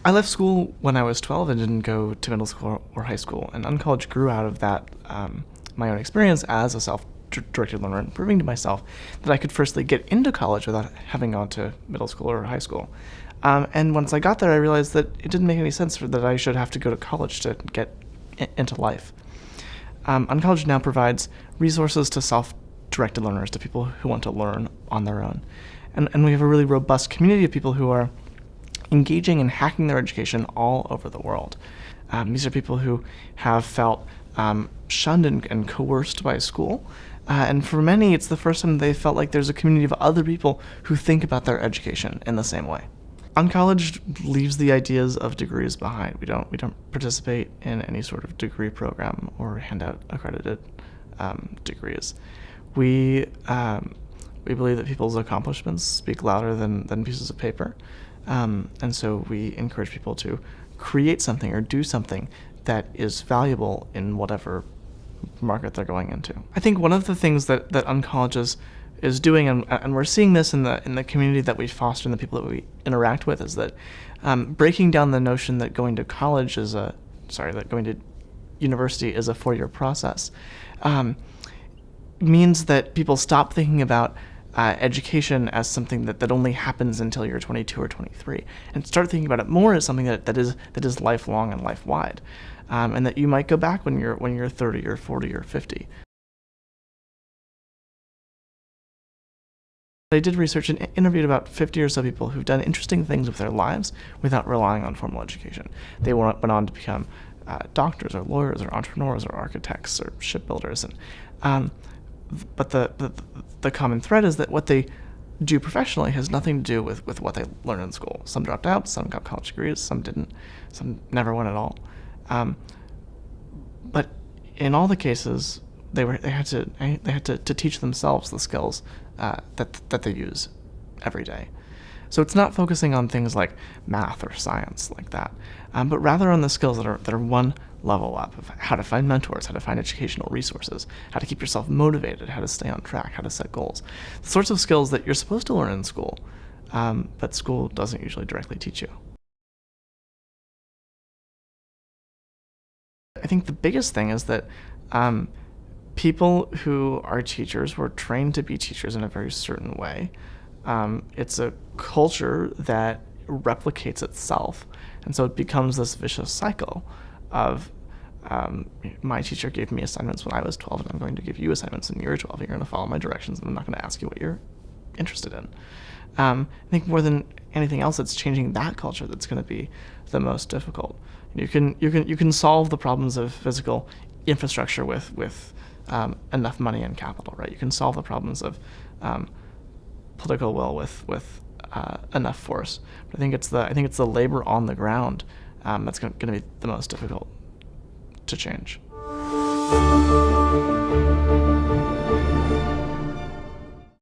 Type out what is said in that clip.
I left school when I was 12 and didn't go to middle school or high school, and UnCollege grew out of that, my own experience as a self-directed learner, and proving to myself that I could firstly get into college without having gone to middle school or high school. And once I got there, I realized that it didn't make any sense that I should have to go to college to get into life. UnCollege now provides resources to self-directed learners, to people who want to learn on their own. And we have a really robust community of people who are engaging and hacking their education all over the world. These are people who have felt shunned and coerced by school. And for many, it's the first time they felt like there's a community of other people who think about their education in the same way. UnCollege leaves the ideas of degrees behind. We don't participate in any sort of degree program or hand out accredited degrees. We believe that people's accomplishments speak louder than pieces of paper. And so we encourage people to create something or do something that is valuable in whatever market they're going into. I think one of the things that UnCollege is doing, and we're seeing this in the community that we foster and the people that we interact with, is that breaking down the notion that going to college that going to university is a 4-year process, means that people stop thinking about education as something that only happens until you're 22 or 23, and start thinking about it more as something that is lifelong and life-wide, and that you might go back when you're 30 or 40 or 50. I did research and interviewed about 50 or so people who've done interesting things with their lives without relying on formal education. They went on to become doctors or lawyers or entrepreneurs or architects or shipbuilders, but the common thread is that what they do professionally has nothing to do with what they learned in school. Some dropped out, some got college degrees, some didn't, some never went at all. But in all the cases, they had to teach themselves the skills that they use every day. So it's not focusing on things like math or science like that, but rather on the skills that are one level up, of how to find mentors, how to find educational resources, how to keep yourself motivated, how to stay on track, how to set goals. The sorts of skills that you're supposed to learn in school, but school doesn't usually directly teach you. I think the biggest thing is that people who are teachers were trained to be teachers in a very certain way. It's a culture that replicates itself, and so it becomes this vicious cycle of my teacher gave me assignments when I was 12, and I'm going to give you assignments when you're 12. You're going to follow my directions, and I'm not going to ask you what you're interested in. I think more than anything else, it's changing that culture that's going to be the most difficult. You can solve the problems of physical infrastructure with enough money and capital, right? You can solve the problems of political will with enough force. But I think it's the labor on the ground that's going to be the most difficult to change.